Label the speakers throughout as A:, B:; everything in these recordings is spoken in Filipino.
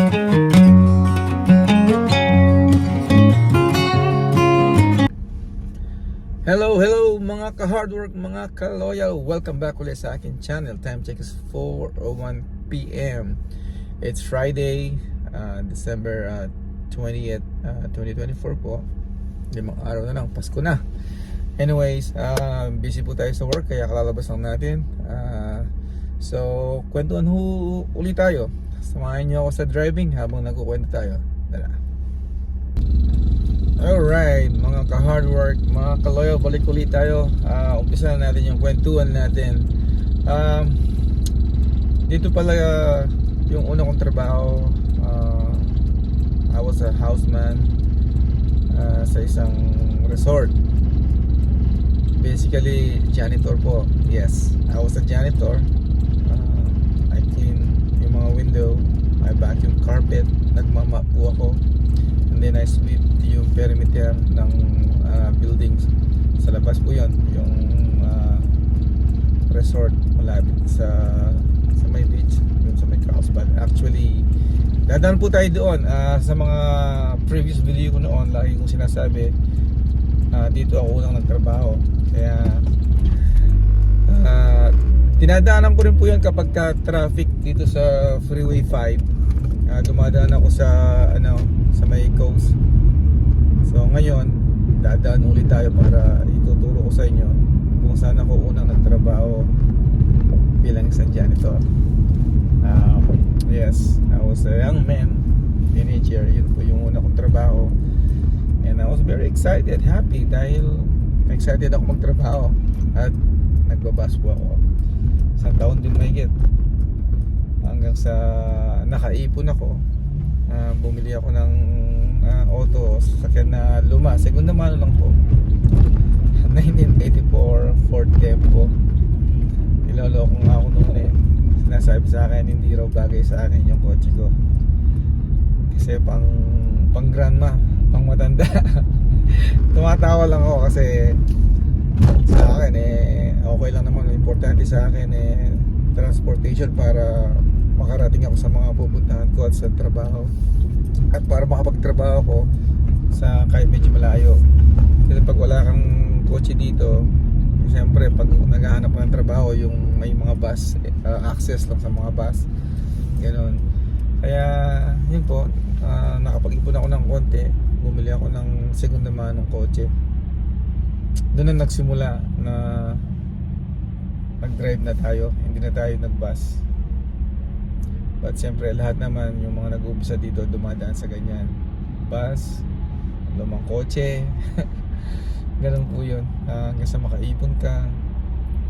A: Hello mga ka-hardwork, mga ka-loyal. Welcome back ulit sa akin channel. Time check is 4:01 p.m. It's Friday, December 20th, 2024 po. 5 araw na lang, Pasko na. Anyways, busy po tayo sa work kaya kalalabas lang natin. So, kwentuhan ulit tayo. Samahan niyo ako sa driving habang nagkukwento tayo. Tara. Alright, mga ka-hard work, mga ka-loyal, balik ulit tayo. Umpisa na natin yung kwentuhan natin. Dito pala yung una kong trabaho. I was a houseman sa isang resort. Basically, janitor po. Yes, I was a janitor. I clean yung mga window, I vacuum carpet, nagmamap po ako. And then I sweep yung perimeter ng buildings. Sa labas po yun, yung resort malapit sa may beach, yung sa may Carlsbad. Actually, dadaan po tayo doon. Sa mga previous video ko noon, lagi kong sinasabi, dito ako unang nagtrabaho. Kaya dinadaanan ko rin po yun kapag traffic dito sa Freeway 5. Dumadaan ako sa may coast. So ngayon dadaan ulit tayo para ituturo ko sa inyo kung saan ako unang nagtrabaho bilang isang janitor. Yes, I was a young man, teenager. Yun po yung una kong trabaho. And I was very excited, happy dahil excited ako magtrabaho. At nagbabas po ako. Isang taon din mahigit. Hanggang sa nakaipon ako, bumili ako ng auto, sasakyan na luma, segunda mano lang po. 1984 Ford Tempo. Niloloko nga ako noon eh. Sinasabi sa akin hindi raw bagay sa akin yung kotse ko kasi pang grandma, pang matanda. Tumatawa lang ako kasi sa akin okay lang naman. Importante sa akin transportation para makarating ako sa mga pupuntahan ko at sa trabaho, at para makapagtrabaho ko sa kahit medyo malayo. Kasi pag wala kang kotse dito, siyempre pag naghahanap ka ng trabaho, yung may mga bus, access lang sa mga bus, ganoon. Kaya yun po, nakapag-ipon ako ng konti, bumili ako ng segunda manong kotse. Doon na nagsimula na nag-drive na tayo, hindi na tayo nag-bus. But siyempre lahat naman yung mga nag-uumpisa dito dumadaan sa ganyan, bus, lumang kotse. Ganun po yun, hanggang sa makaipon ka,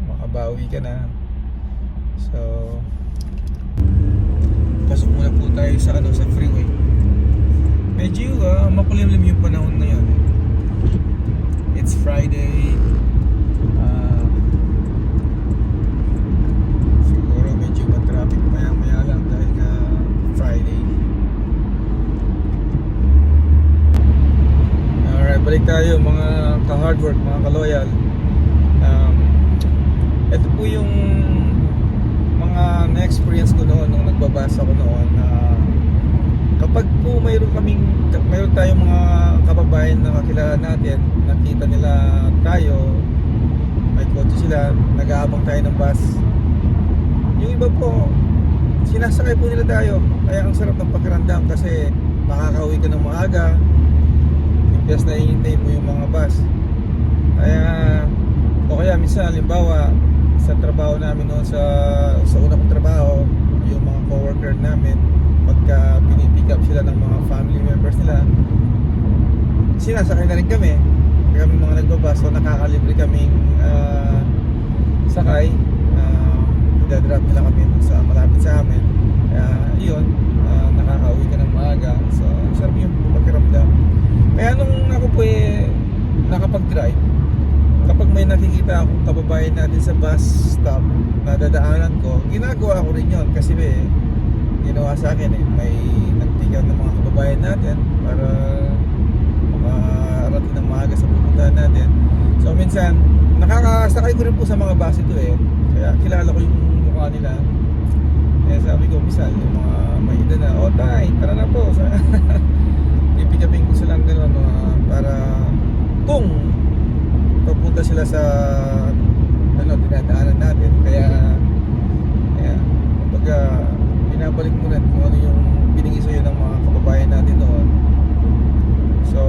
A: makabawi ka na. So pasok muna po tayo sa sa freeway. Medyo makulimlim yung panahon ngayon. It's Friday. Siguro medyo traffic maya lang dahil nga Friday. Alright, balik tayo mga ka-hard work, mga ka-loyal. Ito po yung mga na-experience ko noon nung nagbabasa ko noon. Kapag po mayroon tayong mga kababayan na kakilala natin, nakita nila tayo, may kotse sila, nag-aabang tayo ng bus, yung iba po sinasakay po nila tayo. Kaya ang sarap ng pakiramdam kasi makakauwi ka ng maaga, imbes na hihintay mo yung mga bus. Kaya minsan halimbawa sa trabaho namin noon, sa una kong trabaho, yung mga coworker namin, pagka pinipick up sila ng mga family members nila, sinasakay na rin kami mga nagbabas. So nakakalibre kaming sakay, idadrop nila kami sa malapit sa amin. Kaya yun, nakakauwi ka ng maaga. So sarap yung pakiramdam. Kaya nung ako po nakapag-drive, kapag may nakikita akong kababayan natin sa bus stop na dadaanan ko, ginagawa ko rin yun kasi ginawa sa akin may nag-pick up ng mga kababayan natin para makarating ng maaga sa pupuntahan natin. So minsan nakakasakay ko rin po sa mga bus ito kaya kilala ko yung mukha nila. Kaya sabi ko minsan yung mga may edad na, o tay, tara na po. Pipikapin ko silang gano'n, para kung papunta sila sa dinadaanan natin. Kaya kumbaga binabalik mo rin kung ano yung binigay sa'yo ng mga kababayan natin noon. So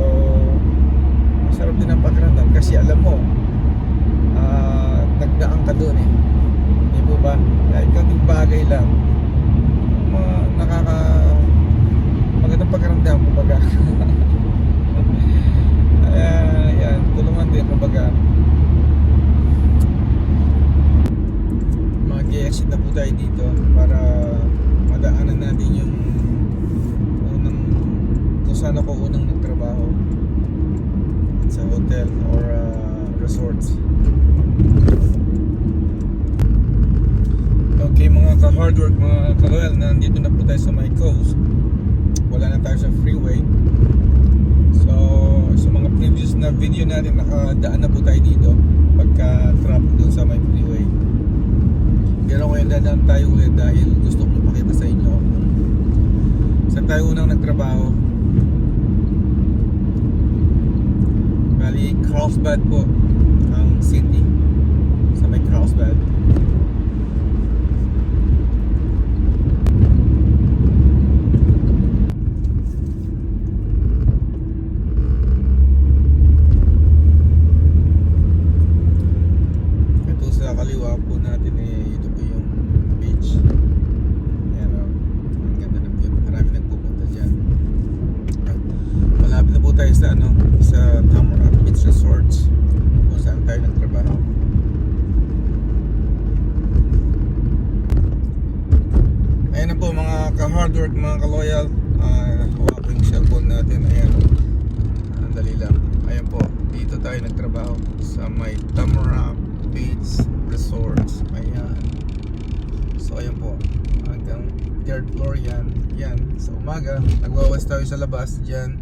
A: masarap din ang pakiramdam kasi alam mo, nagdaan ka doon eh, di po ba? Kahit kaming bagay lang, magandang pakiramdam kumbaga. Yan, tulungan din kumbaga. Mag-i-exit na po tayo dito para madaanan natin yung unang, kung saan ako unang nagtrabaho sa hotel or resorts. Okay mga ka-hard work, mga ka-loyal, nandito na po tayo sa my coast. Wala na tayo sa freeway. So sa mga previous na video natin, nakadaan na po tayo dito pagka trap doon sa my freeway. Pero ngayon dadaan tayo ulit dahil gusto ko pakita sa inyo kung saan tayo unang nagtrabaho. Bali, Carlsbad po ang city, sa may Carlsbad. Ito sa kaliwa po natin ito po yung beach. Ayan o, ang ganda ng view, marami nagpupunta dyan. Malapit na po tayo sa sa Tamarack Beach Resorts kung saan tayo nagtrabaho. Ayan na po mga ka-hard work, mga ka-loyal. Hawak po yung cellphone natin. Ayan, dali lang. Ayan po, dito tayo nagtrabaho sa may Tamarack Beach Resorts. Ayan. So ayan po, hanggang 3rd floor yan. Yan, sa umaga nagwawas tayo sa labas dyan.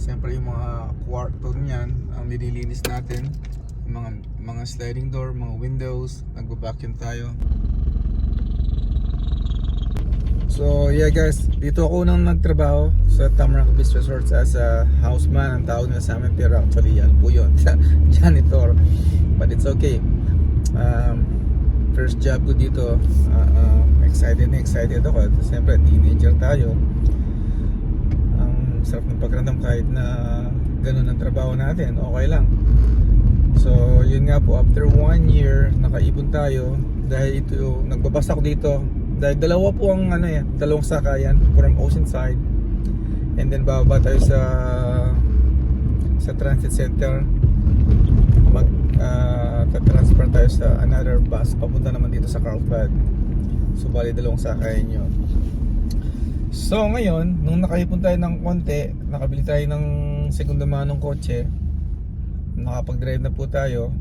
A: Siyempre yung mga kwarto niyan ang nililinis natin, yung mga sliding door, mga windows, nagba-vacuum tayo. So yeah guys, dito ako nang nagtrabaho sa Tamarack Beach Resorts as a houseman ang tawag nila sa amin, pero actually yan po yun, janitor, but it's okay. First job ko dito, excited ako. Siyempre teenager tayo, ang sarap ng pakiramdam kahit na ganun ang trabaho natin, okay lang. So yun nga po, after 1 year nakaipon tayo dahil ito, nagbabasa ko dito dahil dalawa po ang dalawang sakayan from Oceanside, and then bababa tayo sa transit center, transfer tayo sa another bus papunta naman dito sa Carlsbad. So bali dalawang sakayan yun. So ngayon, nung nakaipon tayo ng konti, nakabili tayo ng segunda manong kotse, nakapag-drive na po tayo,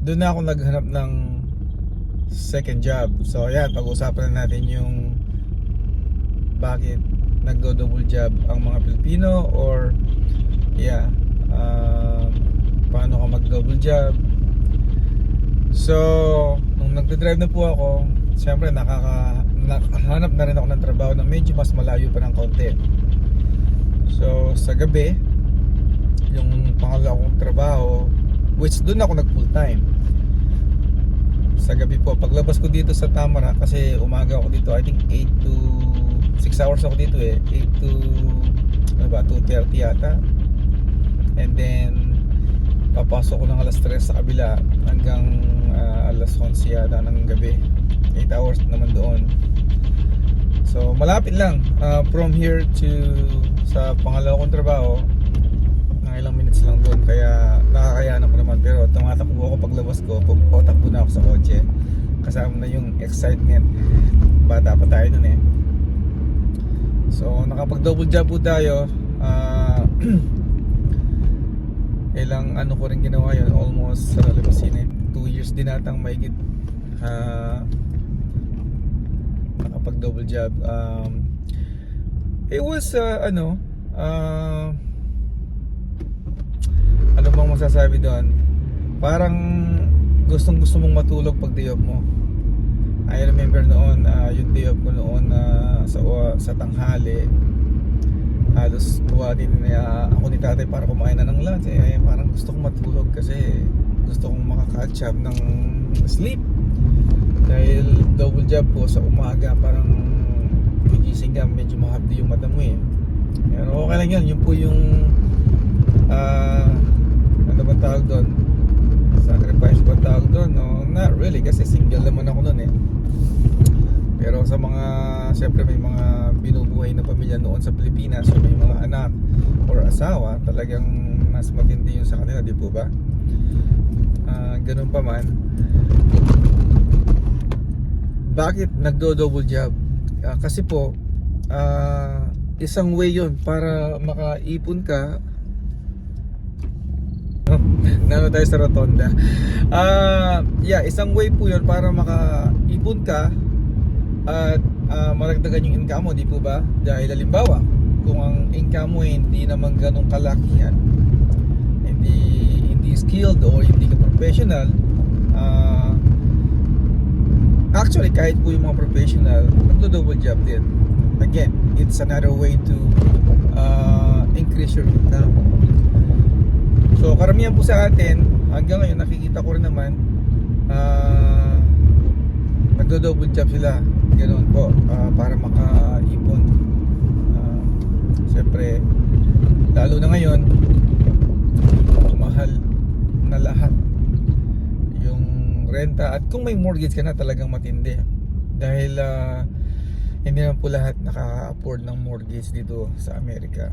A: doon na ako naghanap ng second job. So ayan, pag-uusapan na natin yung bakit nagdo-double job ang mga Pilipino, or paano ka mag-double job. So nung nagde-drive na po ako, siyempre nakahanap na rin ako ng trabaho na medyo mas malayo pa ng konti. So sa gabi, yung pangalawa kong trabaho, which doon ako nag full time. Sa gabi po, paglabas ko dito sa Tamarack, kasi umaga ako dito, I think 8 to 6 hours ako dito 8 to 2:30 yata. And then papasok ko ng alas 3 sa kabila hanggang alas 11 yata ng gabi. 8 hours naman doon. So malapit lang from here to sa pangalawa kong trabaho, ng ilang minutes lang doon, kaya nakakayanan ko naman. Pero tumatakbo ako paglabas ko, takbo na ako sa kotse, kasama na yung excitement, bata pa tayo nun eh. So nakapag double job po tayo. Ilang ko rin ginawa yun, almost sa Labasine, 2 years din natang maigit nakapag double job. It was ano bang masasabi doon, parang gustong gusto mong matulog pag day off mo. I remember noon, yung day off ko noon sa tanghali, halos buwa din ako ni tatay para kumain na ng lunch. Parang gusto kong matulog kasi gusto kong makaka-catch up ng sleep dahil double job ko sa umaga. Parang gigising ka, medyo mahapdi yung mata mo pero okay lang yan. Yun po yung ano ba tawag doon, sacrifice ba tawag doon? No, not really, kasi single naman ako noon pero sa mga, siyempre may mga binubuhay na pamilya noon sa Pilipinas, so may mga anak or asawa, talagang mas matindi yun sa kanila, di po ba? Ganun pa man, bakit nagdo-double job? Kasi po, isang way yun para makaipon ka. Nano tayo sa rotonda. Isang way po yun para makaipon ka at maragdagan yung income mo, di po ba? Dahil halimbawa, kung ang income mo hindi naman ganong kalakihan, hindi skilled o hindi ka professional, actually kahit po yung mga professional, nagdo-double job din. Again, it's another way to increase your income. So karamihan po sa atin, hanggang ngayon nakikita ko rin naman, nagdo-double job sila. Ganoon po, para makaipon. Siyempre, lalo na ngayon, mahal na lahat yung renta. At kung may mortgage ka na, talagang matindi. Dahil hindi naman po lahat nakaka-afford ng mortgage dito sa Amerika.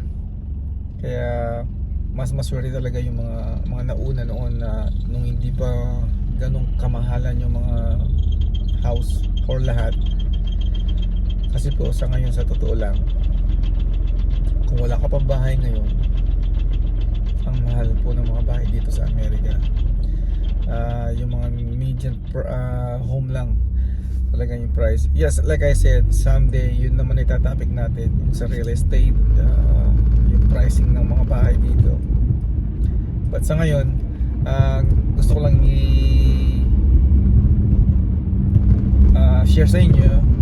A: Kaya mas maswerte talaga yung mga nauna noon na nung hindi pa ganong kamahalan yung mga house or lahat. Kasi po sa ngayon, sa totoo lang, kung wala ka pang bahay ngayon, ang mahal po ng mga bahay dito sa Amerika. Yung mga median home lang talaga yung price. Yes, like I said, someday yun naman itatopic natin, yung sa real estate, yung pricing ng mga bahay dito. But sa ngayon, gusto ko lang share sa inyo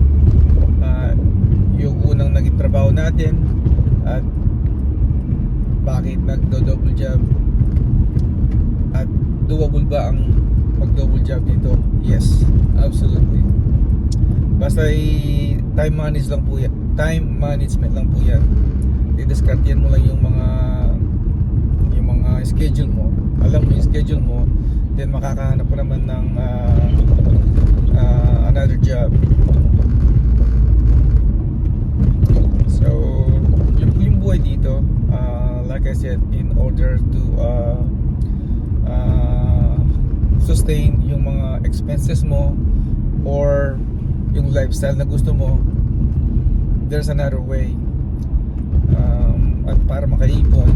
A: yung unang naging trabaho natin at bakit nagdo-double job, at doable ba ang mag-double job dito? Yes, absolutely. Basta time management lang po yan. Didiskartihan mo lang yung mga schedule mo. Alam mo yung schedule mo, then makakahanap ko naman ng another job. So yung buhay dito, like I said, in order to sustain yung mga expenses mo or yung lifestyle na gusto mo, there's another way. At para makaipon,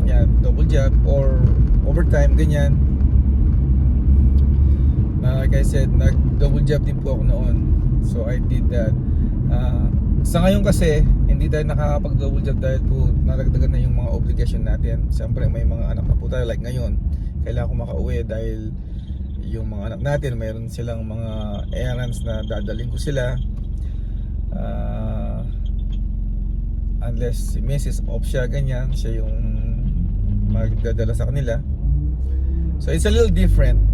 A: yan, double job or overtime, ganyan. Like I said, nag-double job din po ako noon. So I did that. Sa ngayon kasi, hindi tayo nakakapag-double job dahil po naragdagan na yung mga obligasyon natin. Siyempre may mga anak na po tayo, like ngayon, kailangan ko makauwi dahil yung mga anak natin, mayroon silang mga errands na dadaling ko sila. Unless si Mrs. off siya, ganyan, siya yung magdadala sa kanila. So it's a little different.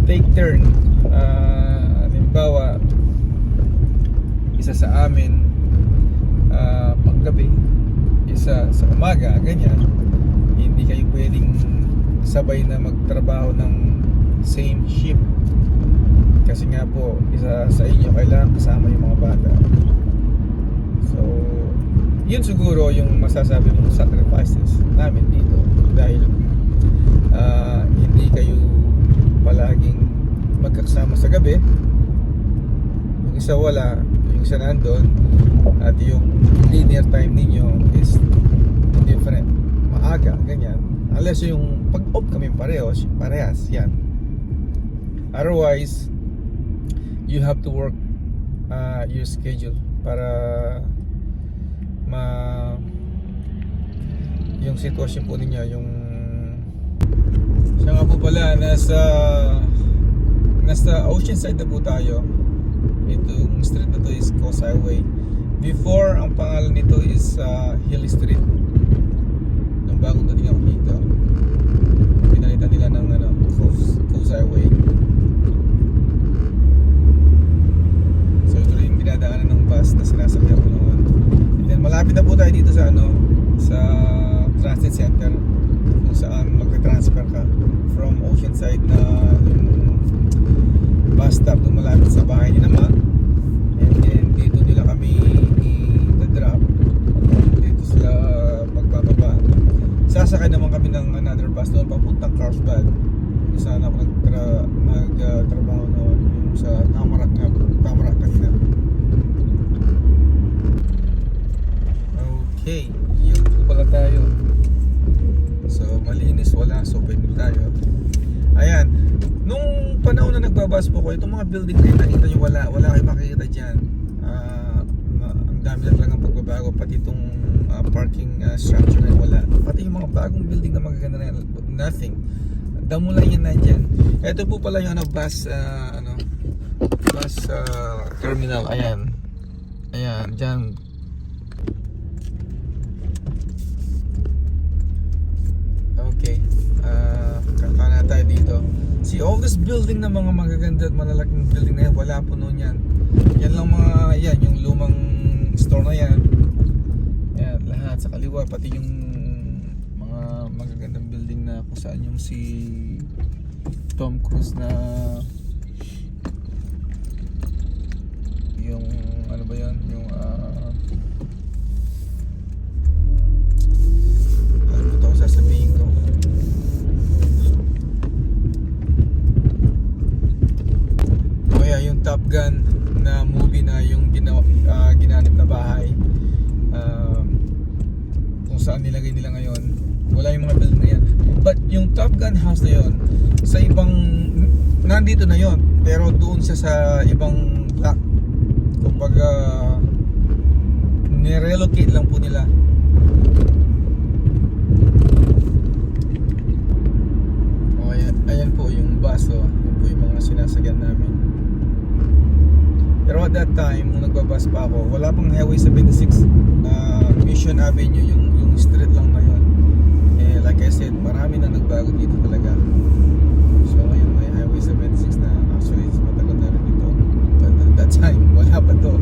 A: Take turn. Halimbawa, isa sa amin panggabi, isa sa umaga, ganyan. Hindi kayo pwedeng sabay na magtrabaho ng same shift kasi nga po, isa sa inyo kailangan kasama yung mga bata. So yun siguro yung masasabi ng sacrifices namin dito, dahil hindi kayo palaging magkasama sa gabi. Yung isa wala, yung isa nandun, at yung linear time ninyo is different, maaga, ganyan. Unless yung pag-off kami parehas, yan. Otherwise, you have to work your schedule para yung sitwasyon po ninyo, yung siya nga po pala, nasa nasa Oceanside na po tayo. Itong street na to is Coast Highway. Before, ang pangalan nito is Hill Street. Nung bagong dating ako dito, pinalitan nila ng Coast Highway. So ito rin yung dinadaanan ng bus na sinasakyan ko noon. And then malapit na po tayo dito sa sa transit center, kung saan magte-transfer ka from Oceanside na yung bus stop doon malapit sa bahay ni Nama. And then dito nila kami i-drop. Dito sila magbababa. Sasakay naman kami ng another bus doon papuntang Carlsbad. Kung saan ako nagtrabaho noon, yung sa Tamarack kanina. Okay, yun po pala tayo. So malinis wala, so pwede tayo. Ayan, nung panahon na nagbabas po ko, itong mga building na nakita nyo, wala kayo makikita dyan. Ang dami na talagang pagbabago, pati itong parking structure na wala. Pati yung mga bagong building na magaganda na yan, nothing. Damo lang yan nandyan. Ito po pala yung bus terminal. Ayan, dyan. Okay, kakana tayo dito. See, all this building na mga magaganda at malalaking building na yan, wala po noon yan. Yan lang yung lumang store na yan. Yan, lahat sa kaliwa, pati yung mga magagandang building na kung saan yung si Tom Cruise na yung ano ba yan, yung ano ito ko sasabihin ko. Yung Top Gun na movie na yung ginanip na bahay, kung saan nilagay nila ngayon, wala yung mga building na yan. But yung Top Gun house na yon, sa ibang nandito na yon, pero doon siya sa ibang block. Kumbaga nirelocate lang po nila. Ayan po yung bus, yun po yung mga sinasagyan namin. Pero at that time, nung nagbabas pa ako, wala pang Highway 76, Mission Avenue, yung street lang na yun. Like I said, marami na nagbago dito talaga. So ngayon may Highway 76 na, actually matagal na rin ito. But at that time, wala pa to.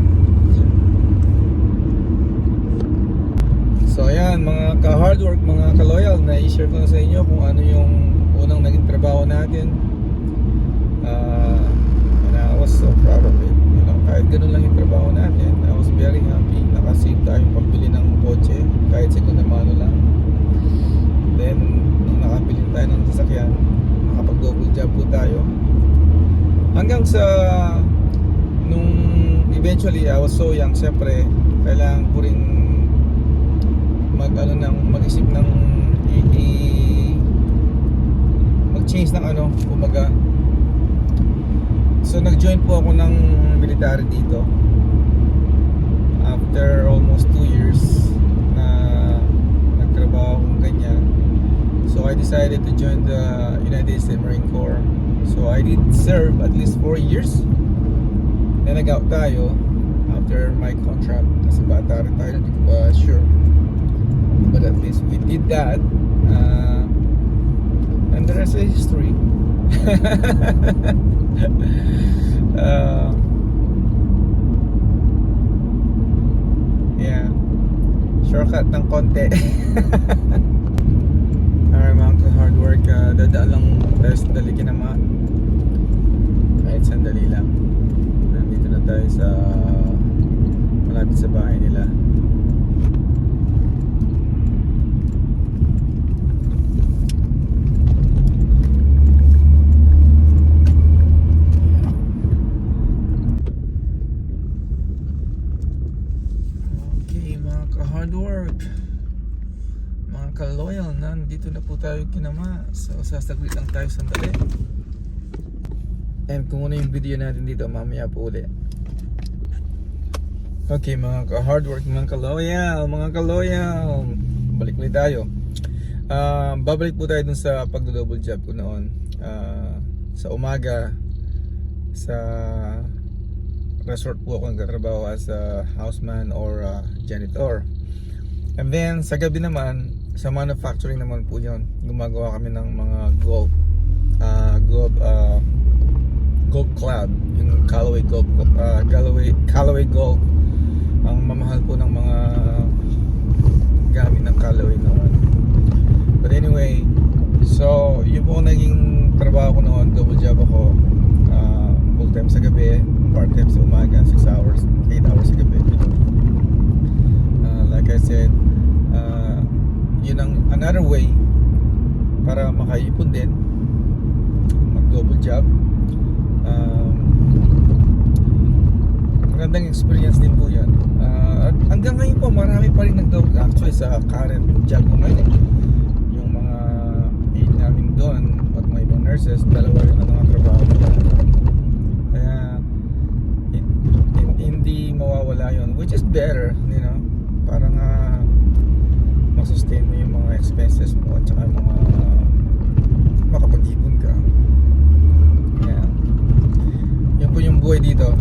A: So ayan, mga ka-hard work, mga ka-loyal, na-i-share ko na sa inyo kung ano yung unang naging trabaho natin. And I was so proud of it. Kahit ganun lang yung trabaho natin, I was very happy. Nakasave tayong pagbili ng kotse, kahit segunda mano lang. Then, nung nakabili tayo ng sasakyan, nakapag-double job po tayo. Hanggang sa, nung eventually I was so young, siyempre, kailangan ko rin mag-isip ng mag-change ng kumaga. So nag-join po ako ng military dito after almost 2 years na nagtrabaho akong ganyan. So I decided to join the United States Marine Corps. So I did serve at least 4 years. Then nag-out tayo after my contract kasi bata rin tayo, hindi ko pa sure. But at least we did that, and the rest is history. Yeah, shortcut ng konti. Alright mga hard work, dadaan lang tayo sandali kinama, kahit sandali lang. Nandito na tayo sa malapit sa bahay nila. Hard work, mga ka-loyal, nandito na po tayo kinama. So sasaglit lang tayo sandali. And kung ano yung video natin dito, mamaya po ulit. Okay mga ka-hard work, mga ka-loyal, balik ulit tayo. Babalik po tayo dun sa pagdo-double job ko noon. Sa umaga, sa resort po ako nagtatrabaho as a houseman or janitor. And then sa gabi naman, sa manufacturing naman po yun, gumagawa kami ng mga golf club, yung Callaway Golf, ang mamahal po ng mga gamit ng Callaway naman. But anyway, so yun po naging trabaho ko noon. Double job ako, full time sa gabi, part time sa umaga, 6 hours, 8 hours sa gabi. Like I said, yun ang another way para makaipon din, mag double job. Magandang experience din po yan. At hanggang ngayon po marami pa rin nag-double, actually sa current job ko ngayon, yung mga aid namin doon at mga ibang nurses, dalawa rin ang mga trabaho nila. Kaya hindi mawawala yun, which is better, you know, para nga masustain mo yung mga expenses mo at saka mga makapag-ipon ka. Kaya yun po yung buhay dito.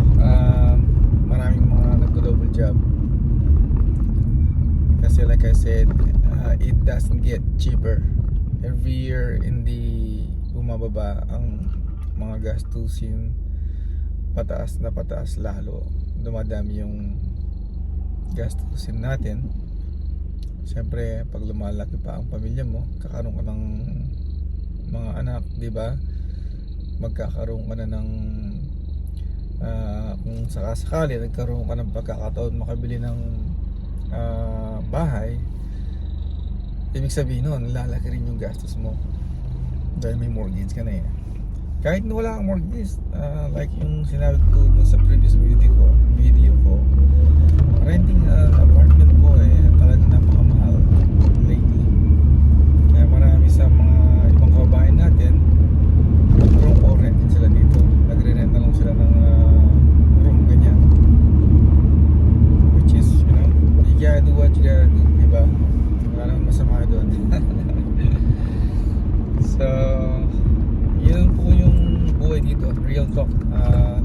A: Maraming mga nagdo-double job kasi like I said, it doesn't get cheaper. Every year hindi bumababa ang mga gastusin, pataas na pataas lalo, dumadami yung gastusin natin. Siyempre pag lumalaki pa ang pamilya mo, kakaroon ka ng mga anak, di ba? Magkakaroon ka na ng kung sakasakali nagkaroon ka ng pagkakataon makabili ng bahay, ibig sabihin nun lalaki rin yung gastos mo dahil may mortgage ka na eh. Kahit na wala kang mortgage, like yung sinabi ko dun sa previous video ko, renting apartment po talagang napakamahal lately. Kaya marami sa mga ibang kababayan natin room o rent din sila dito, nagre-rent na lang sila ng room ganyan, which is, you know, you gotta do what you gotta do, diba? Wala naman masama doon. So yun po yung buhay dito, real talk.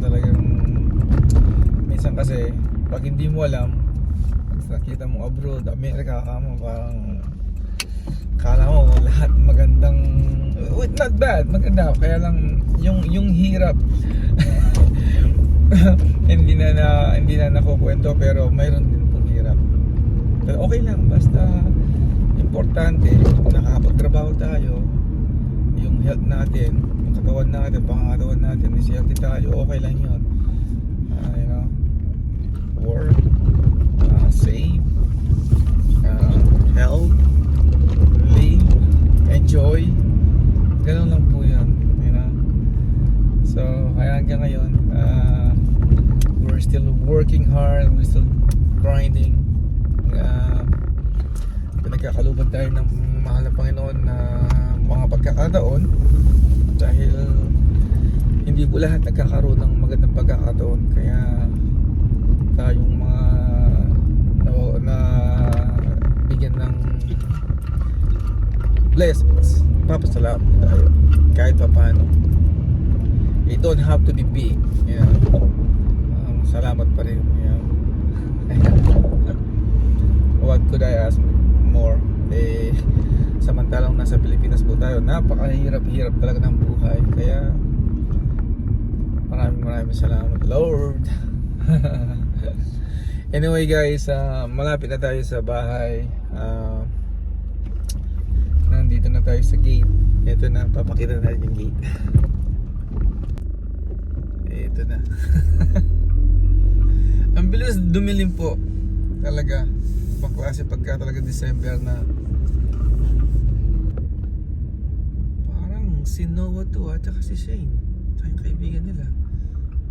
A: Talagang minsan kasi pag hindi mo alam, pag nakita mo abroad, Amerika ka mo, parang kala mo lahat magandang, not bad, maganda, kaya lang yung hirap hindi na nakukwento, pero mayroon din pong hirap. Pero okay lang, basta importante nakakapagtrabaho tayo, yung health natin, yung katawan natin, pangangatawan natin is healthy tayo, okay lang yun. You know, work, save, health, live, enjoy, ganun lang po yan, you know. So kaya hanggang ngayon, we're still working hard, we're still grinding. Pinagkakaluban tayo ng mahal na Panginoon na mga pagkakataon, dahil hindi po lahat nagkakaroon ng magandang pagkakataon. Kaya tayong mga na bigyan ng blessings, papasalamat tayo kahit pa paano. It don't have to be big, you know. Salamat pa rin, you know. What could I ask more? Samantalang nasa Pilipinas po tayo, napakahirap-hirap talaga ng buhay. Kaya maraming salamat, Lord. Anyway guys, malapit na tayo sa bahay. Nandito na tayo sa gate. Ito na, papakita natin yung gate. Ito na. Ang bilis dumilim po talaga. Ibang klase pagka talaga December na. Parang si Noah to at saka si Shane, tayong kaibigan nila.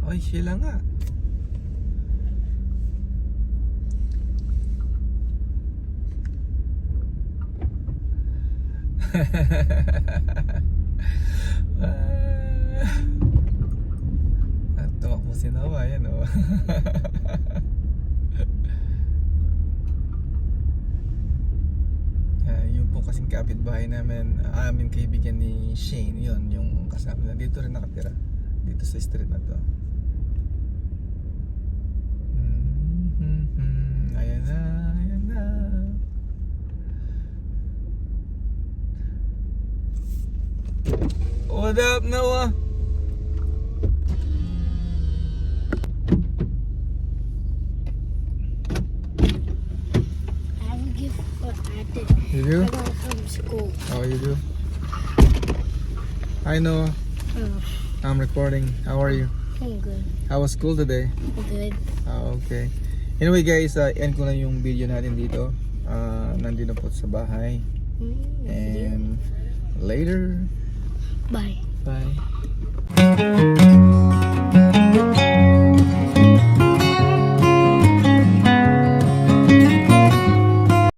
A: Ay, sila nga. At tumakbo si Noah, yan o. Yung po kasing kapitbahay namin, aming kaibigan ni Shane, yun, yung kasama na dito rin nakatira. dito sa street na to. Ayan na, ayan na. What up, Noah?
B: I have a gift for Ate.
A: You do?
B: I got it from school.
A: Oh, you do? Hi, Noah.
B: Oh,
A: I'm recording. How are you?
B: I'm good.
A: How was school today?
B: Good.
A: Okay. Anyway guys, end ko na yung video natin dito. Nandito po sa bahay. And later.
B: Bye.
A: Bye.